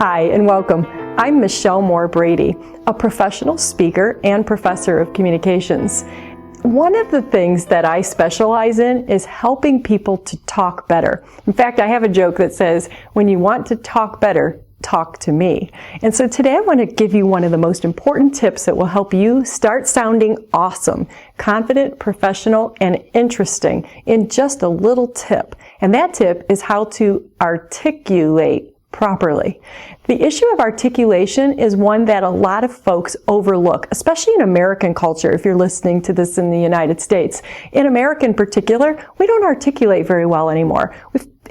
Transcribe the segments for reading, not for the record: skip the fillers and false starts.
Hi and welcome. I'm MichelleBrady, a professional speaker and professor of communications. One of the things that I specialize in is helping people to talk better. In fact, I have a joke that says, when you want to talk better, talk to me. And so today I want to give you one of the most important tips that will help you start sounding awesome, confident, professional, and interesting in just a little tip. And that tip is how to articulate properly. The issue of articulation is one that a lot of folks overlook, especially in American culture, if you're listening to this in the United States. In America in particular, we don't articulate very well anymore.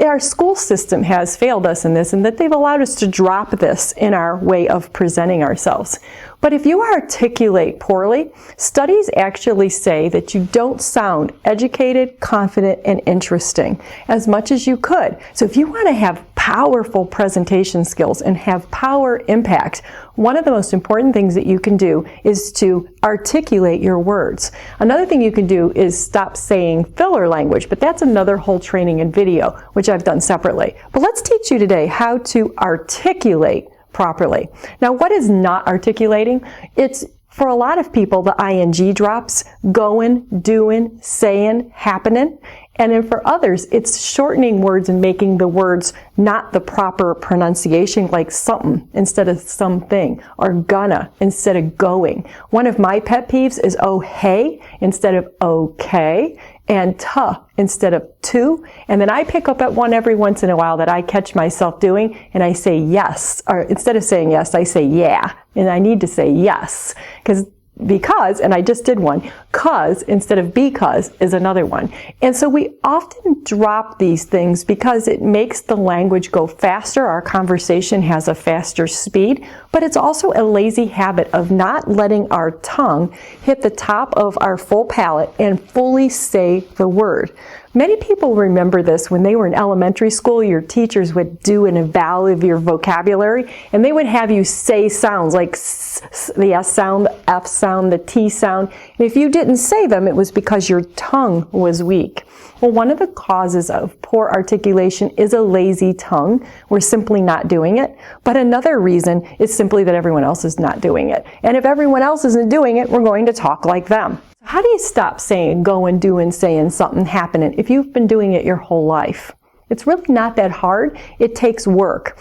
Our school system has failed us in this, and that they've allowed us to drop this in our way of presenting ourselves. But if you articulate poorly, studies actually say that you don't sound educated, confident, and interesting as much as you could. So if you want to have powerful presentation skills and have power impact, one of the most important things that you can do is to articulate your words. Another thing you can do is stop saying filler language, but that's another whole training and video, which I've done separately. But let's teach you today how to articulate properly. Now, what is not articulating? It's, for a lot of people, the ing drops, going, doing, saying, happening. And then for others, it's shortening words and making the words not the proper pronunciation, like something instead of something, or gonna instead of going. One of my pet peeves is oh hey instead of okay, and tuh instead of to. And then I pick up at one every once in a while that I catch myself doing, and I say yes, or instead of saying yes, I say yeah. And I need to say yes, because, and I just did one, cause instead of because is another one. And so we often drop these things because it makes the language go faster. Our conversation has a faster speed, but it's also a lazy habit of not letting our tongue hit the top of our full palate and fully say the word. Many people remember this when they were in elementary school. Your teachers would do an eval of your vocabulary, and they would have you say sounds like the S sound, the F sound, the T sound. And if you didn't say them, it was because your tongue was weak. Well, one of the causes of poor articulation is a lazy tongue. We're simply not doing it. But another reason is simply that everyone else is not doing it. And if everyone else isn't doing it, we're going to talk like them. How do you stop saying, going, doing, saying, something, happening if you've been doing it your whole life? It's really not that hard. It takes work.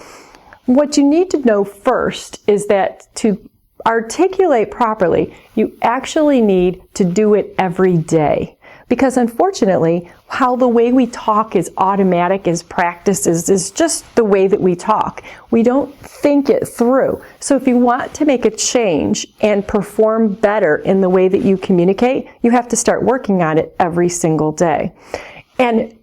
What you need to know first is that to articulate properly, you actually need to do it every day. Because unfortunately, how the way we talk is automatic, is practice, is just the way that we talk. We don't think it through. So if you want to make a change and perform better in the way that you communicate, you have to start working on it every single day. And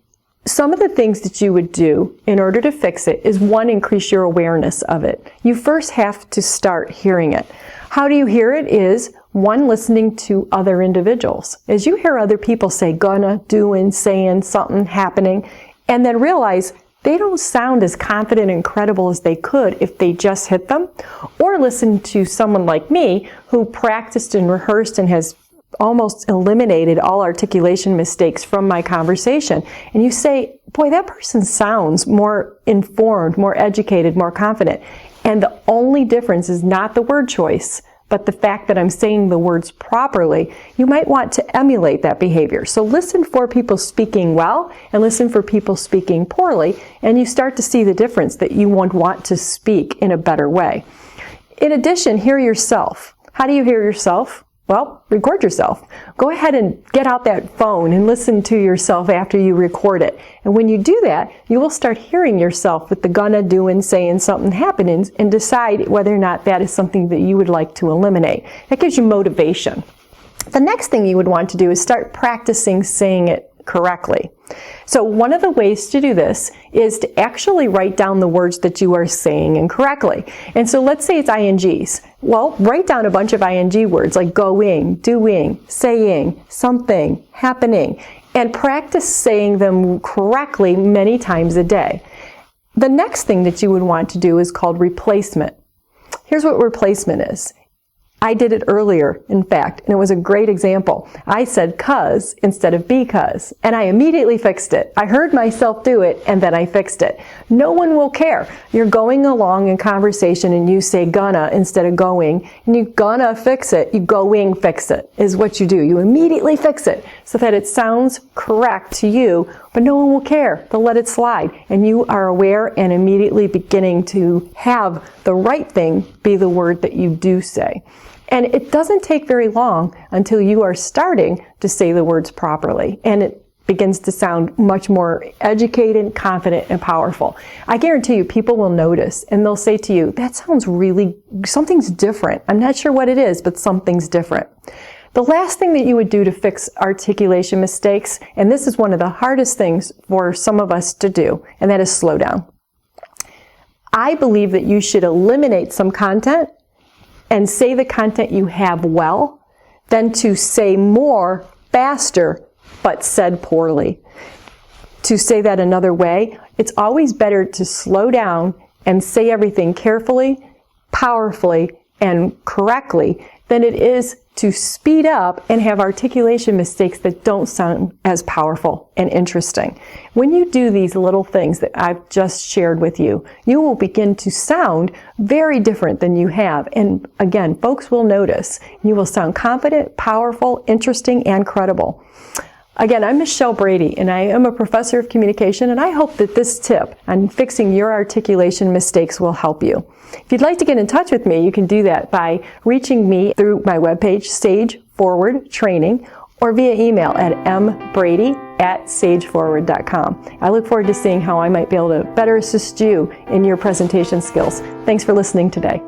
some of the things that you would do in order to fix it is, one, increase your awareness of it. You first have to start hearing it. How do you hear it? Is one, listening to other individuals. As you hear other people say gonna, doing, saying, something, happening, and then realize they don't sound as confident and credible as they could if they just hit them. Or listen to someone like me who practiced and rehearsed and has almost eliminated all articulation mistakes from my conversation. And you say, boy, that person sounds more informed, more educated, more confident. And the only difference is not the word choice, but the fact that I'm saying the words properly. You might want to emulate that behavior. So listen for people speaking well and listen for people speaking poorly, and you start to see the difference that you would want to speak in a better way. In addition, hear yourself. How do you hear yourself? Well, record yourself. Go ahead and get out that phone and listen to yourself after you record it. And when you do that, you will start hearing yourself with the gonna, doing, saying, something, happening, and decide whether or not that is something that you would like to eliminate. That gives you motivation. The next thing you would want to do is start practicing saying it correctly. So one of the ways to do this is to actually write down the words that you are saying incorrectly. And so let's say it's INGs. Well, write down a bunch of ING words like going, doing, saying, something, happening, and practice saying them correctly many times a day. The next thing that you would want to do is called replacement. Here's what replacement is. I did it earlier, in fact, and it was a great example. I said "cause" instead of "because," and I immediately fixed it. I heard myself do it, and then I fixed it. No one will care. You're going along in conversation and you say "gonna" instead of "going," and you "gonna fix it," you "going fix it" is what you do. You immediately fix it so that it sounds correct to you, but no one will care. They'll let it slide, and you are aware and immediately beginning to have the right thing be the word that you do say. And it doesn't take very long until you are starting to say the words properly, and it begins to sound much more educated, confident, and powerful. I guarantee you people will notice, and they'll say to you, "That sounds something's different. I'm not sure what it is, but something's different." The last thing that you would do to fix articulation mistakes, and this is one of the hardest things for some of us to do, and that is slow down. I believe that you should eliminate some content and say the content you have well, than to say more faster but said poorly. To say that another way, it's always better to slow down and say everything carefully, powerfully, and correctly than it is to speed up and have articulation mistakes that don't sound as powerful and interesting. When you do these little things that I've just shared with you, you will begin to sound very different than you have. And again, folks will notice. You will sound confident, powerful, interesting, and credible. Again, I'm MichelleBrady, and I am a professor of communication, and I hope that this tip on fixing your articulation mistakes will help you. If you'd like to get in touch with me, you can do that by reaching me through my webpage, Sage Forward Training, or via email at mbrady@sageforward.com. I look forward to seeing how I might be able to better assist you in your presentation skills. Thanks for listening today.